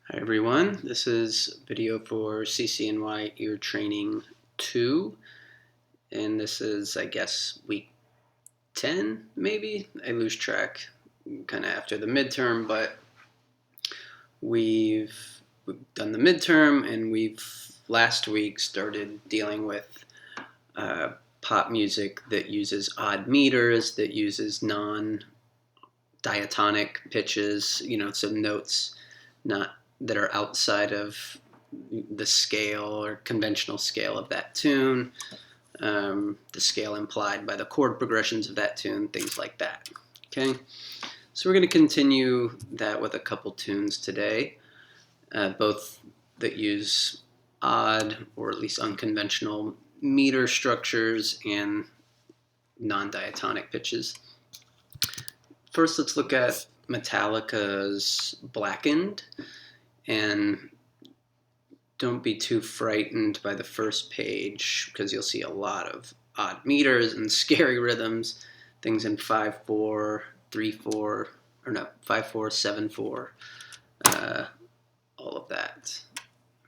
Hi everyone, this is video for CCNY ear training 2, and this is, I guess, week 10 maybe? I lose track kind of after the midterm, but we've done the midterm and we've last week started dealing with pop music that uses odd meters, that uses non-diatonic pitches, some notes not that are outside of the scale or conventional scale of that tune, the scale implied by the chord progressions of that tune, things like that. Okay, so we're going to continue that with a couple tunes today, both that use odd or at least unconventional meter structures and non-diatonic pitches. First, let's look at Metallica's Blackened. And don't be too frightened by the first page because you'll see a lot of odd meters and scary rhythms, things in 5/4, 3/4, or no, 5/4, 7/4, all of that,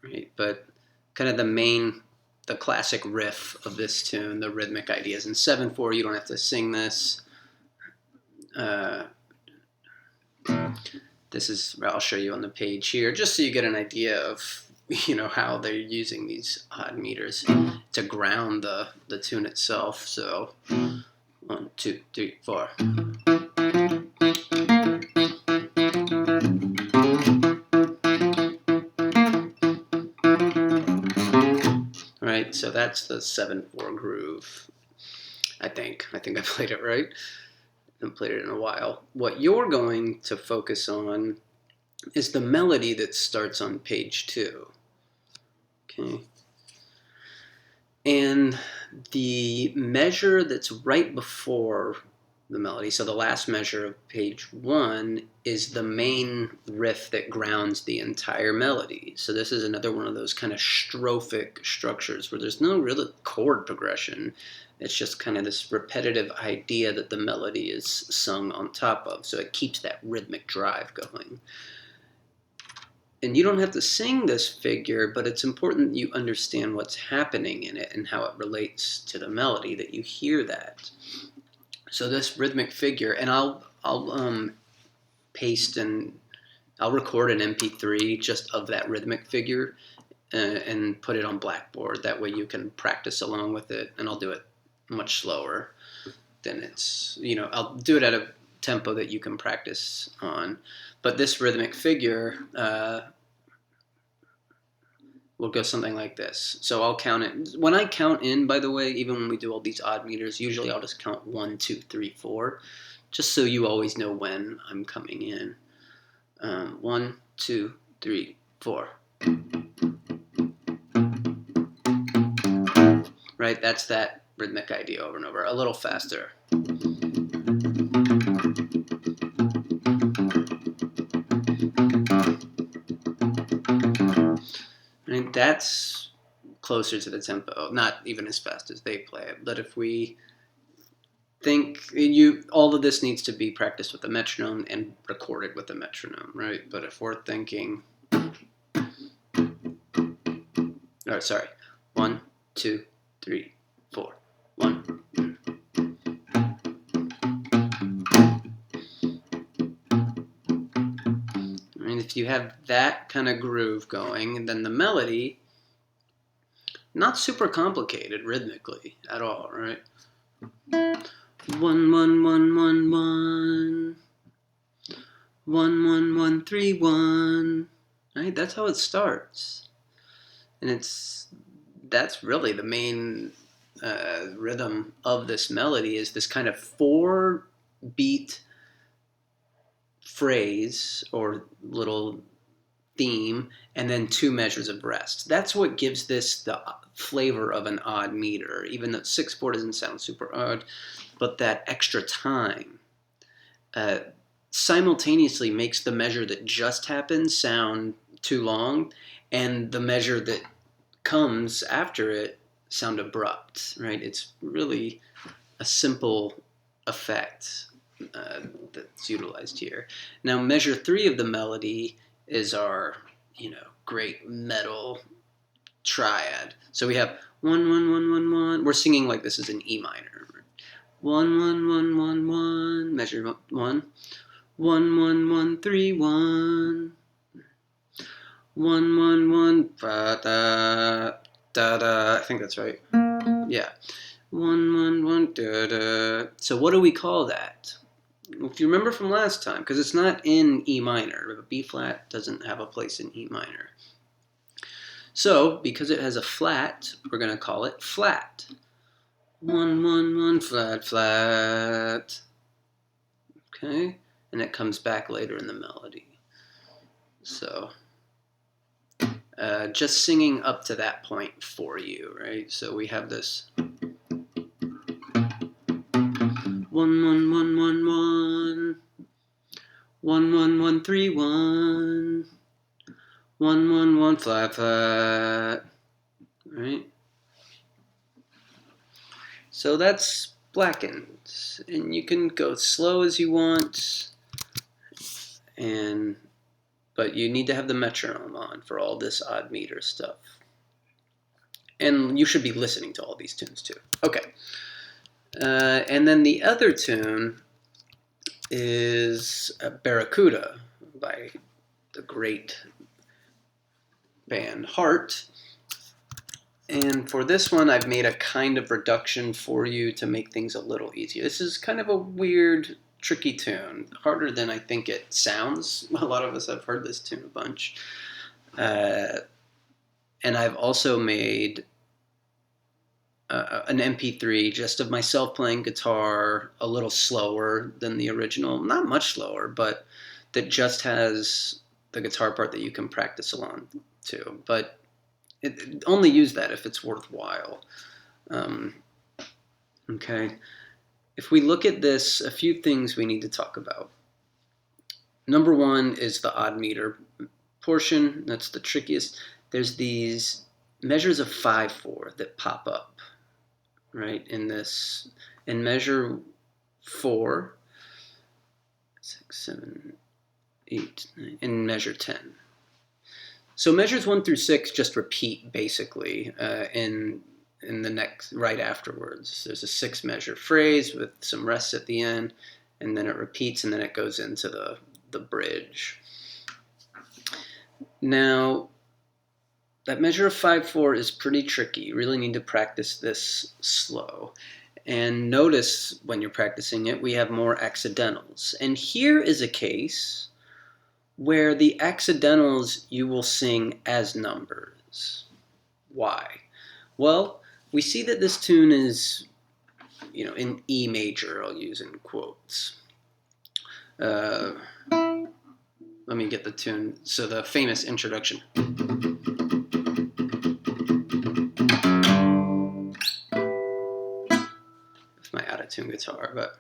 right? But kind of the classic riff of this tune, the rhythmic ideas in 7/4. You don't have to sing this. This is, I'll show you on the page here, just so you get an idea of, how they're using these odd meters to ground the tune itself. So 1, 2, 3, 4. All right, so that's the 7/4 groove. I think I played it right. I haven't played it in a while. What you're going to focus on is the melody that starts on page 2. Okay. And the measure that's right before the melody, so the last measure of page 1, is the main riff that grounds the entire melody. So this is another one of those kind of strophic structures where there's no real chord progression. It's just kind of this repetitive idea that the melody is sung on top of, so it keeps that rhythmic drive going. And you don't have to sing this figure, but it's important that you understand what's happening in it and how it relates to the melody, that you hear that. So this rhythmic figure, and I'll paste and I'll record an MP3 just of that rhythmic figure and put it on Blackboard. That way you can practice along with it, and I'll do it much slower than I'll do it at a tempo that you can practice on. But this rhythmic figure will go something like this. So I'll count it. When I count in, by the way, even when we do all these odd meters, usually I'll just count 1, 2, 3, 4, just so you always know when I'm coming in. 1, 2, 3, 4. Right, that's that rhythmic idea over and over. A little faster. And that's closer to the tempo, not even as fast as they play it. But if we think, all of this needs to be practiced with the metronome and recorded with the metronome, right? But if we're thinking, 1, 2, 3, 4, 1. And if you have that kind of groove going, then the melody, not super complicated rhythmically at all, right? 1, 1, 1, 1, 1. 1, 1, 1, 3, 1. Right? That's how it starts. And that's really the main rhythm of this melody, is this kind of 4-beat phrase or little theme, and then 2 measures of rest. That's what gives this the flavor of an odd meter, even though 6/4 doesn't sound super odd, but that extra time simultaneously makes the measure that just happened sound too long, and the measure that comes after it sound abrupt, right? It's really a simple effect that's utilized here. Now, measure 3 of the melody is our great metal triad. So we have 1 1 1 1 1. We're singing like this is in E minor. 1 1 1 1 1. Measure 1 1 1 1 3 1. 1 1 1 da da da da. I think that's right. Yeah. 1 1 1 da da. So what do we call that? If you remember from last time, because it's not in E minor, B flat doesn't have a place in E minor. So, because it has a flat, we're going to call it flat. 1 1 1 flat flat. Okay, and it comes back later in the melody. So, just singing up to that point for you, right? So we have this 1 1 1 1 1 1 1 1 3 1 1 1 1 flat flat, right? So that's Blackened, and you can go slow as you want, but you need to have the metronome on for all this odd meter stuff. And you should be listening to all these tunes too. Okay. And then the other tune is Barracuda by the great band Heart. And for this one, I've made a kind of reduction for you to make things a little easier. This is kind of a weird, tricky tune, harder than I think it sounds. A lot of us have heard this tune a bunch. And I've also made an MP3 just of myself playing guitar, a little slower than the original. Not much slower, but that just has the guitar part that you can practice along to. But only use that if it's worthwhile. Okay. If we look at this, a few things we need to talk about. Number one is the odd meter portion. That's the trickiest. There's these measures of 5/4 that pop up, right, in this. In measure 4, 6, 7, 8, 9, in measure 10. So measures 1 through 6 just repeat basically in the next right afterwards. There's a 6 measure phrase with some rests at the end, and then it repeats, and then it goes into the bridge. Now, that measure of 5/4 is pretty tricky. You really need to practice this slow. And notice when you're practicing it, we have more accidentals. And here is a case where the accidentals you will sing as numbers. Why? Well, we see that this tune is, in E major, I'll use in quotes. Let me get the tune. So the famous introduction. With my out-of-tune guitar, but.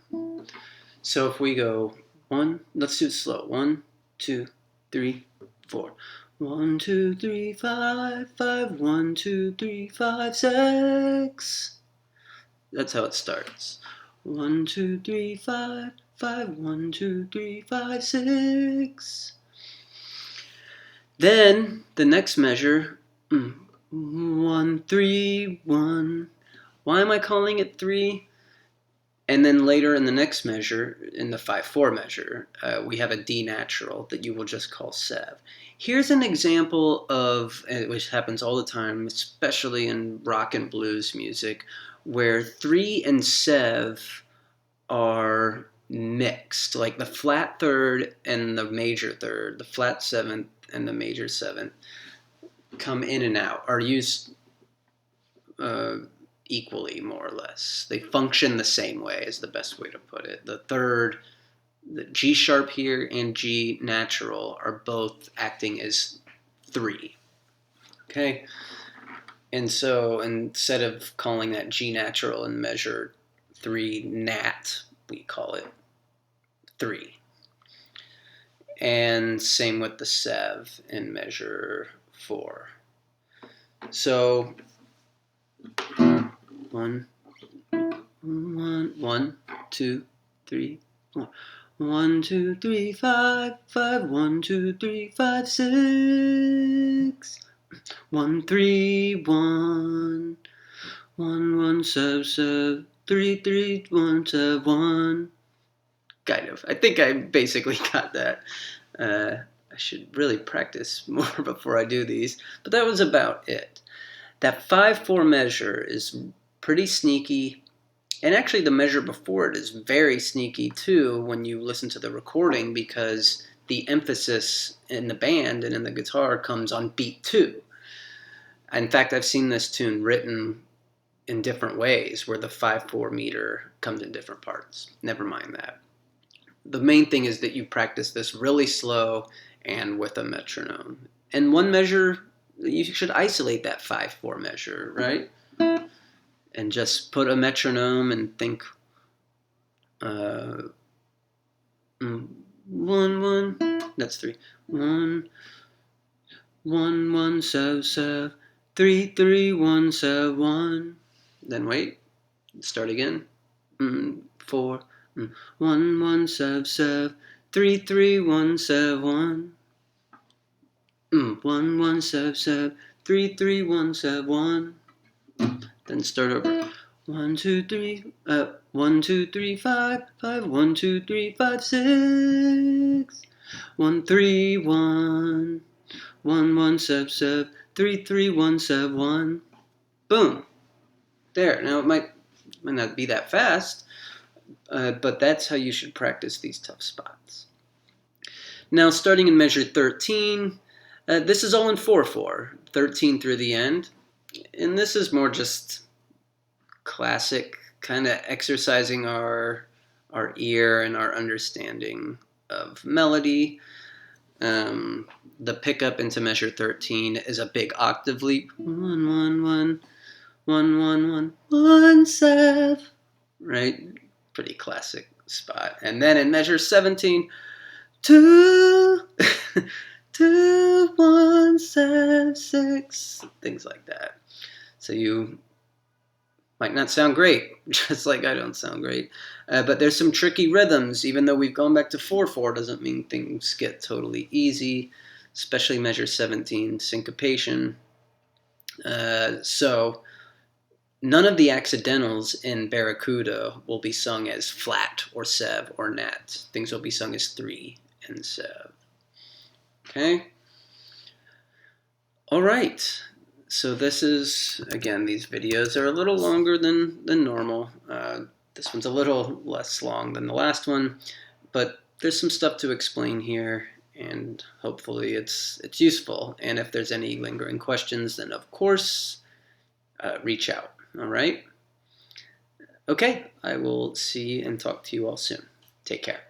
So if we go 1, let's do it slow. 1, 2, 3, 4. 1, 2, 3, 5, 5. 1, 2, 3, 5, 6. That's how it starts. 1, 2, 3, 5, 5. 1, 2, 3, 5, 6. Then the next measure, 1, 3, 1. Why am I calling it 3? And then later in the next measure, in the 5/4 measure, we have a D natural that you will just call sev. Here's an example of, which happens all the time, especially in rock and blues music, where 3 and sev are mixed, like the flat third and the major third, the flat seventh and the major seventh come in and out, are used equally, more or less. They function the same way, is the best way to put it. The third, the G sharp here and G natural are both acting as 3. Okay? And so instead of calling that G natural in measure 3 nat, we call it 3. And same with the sev in measure 4. So 1, 2, 3, 4. 1, 2, 3, 5, 5. 1, 2, 3, 5, 6. 1 3 1 1 1 sub sub 3 3 1 sub 1. Kind of. I think I basically got that. I should really practice more before I do these, but that was about it. That 5/4 measure is pretty sneaky, and actually the measure before it is very sneaky too when you listen to the recording, because the emphasis in the band and in the guitar comes on beat 2. In fact, I've seen this tune written in different ways where the 5/4 meter comes in different parts. Never mind that. The main thing is that you practice this really slow and with a metronome. And one measure, you should isolate that 5/4 measure, right? And just put a metronome and think 1 1, that's 3. 1 1 1 sub sub 3 3 1 sub 1. Then wait, start again. 4 1 1 sub sub 3 3 1 sub 1. 1 1 sub sub 3 3 1 sub 1. Then start over. 1 2 3 1 2 3 5 5 1 2 3 5 6 1 3 1 1 1 sub sub 3 3 1 sub 1. Boom. There. Now it might not be that fast, but that's how you should practice these tough spots. Now, starting in measure 13, this is all in 4/4, 13 through the end, and this is more just classic, kind of exercising our ear and our understanding of melody. The pickup into measure 13 is a big octave leap. 1 1 1 1 1 1 1 7. Right? Pretty classic spot. And then in measure 17, 2 2 1 7 6, things like that. So you might not sound great, just like I don't sound great. But there's some tricky rhythms. Even though we've gone back to 4/4, doesn't mean things get totally easy, especially measure 17, syncopation. So none of the accidentals in Barracuda will be sung as flat or sev or nat. Things will be sung as 3 and sev. Okay? All right. So this is, again, these videos are a little longer than normal. This one's a little less long than the last one, but there's some stuff to explain here, and hopefully it's useful. And if there's any lingering questions, then of course, reach out. All right? Okay, I will see and talk to you all soon. Take care.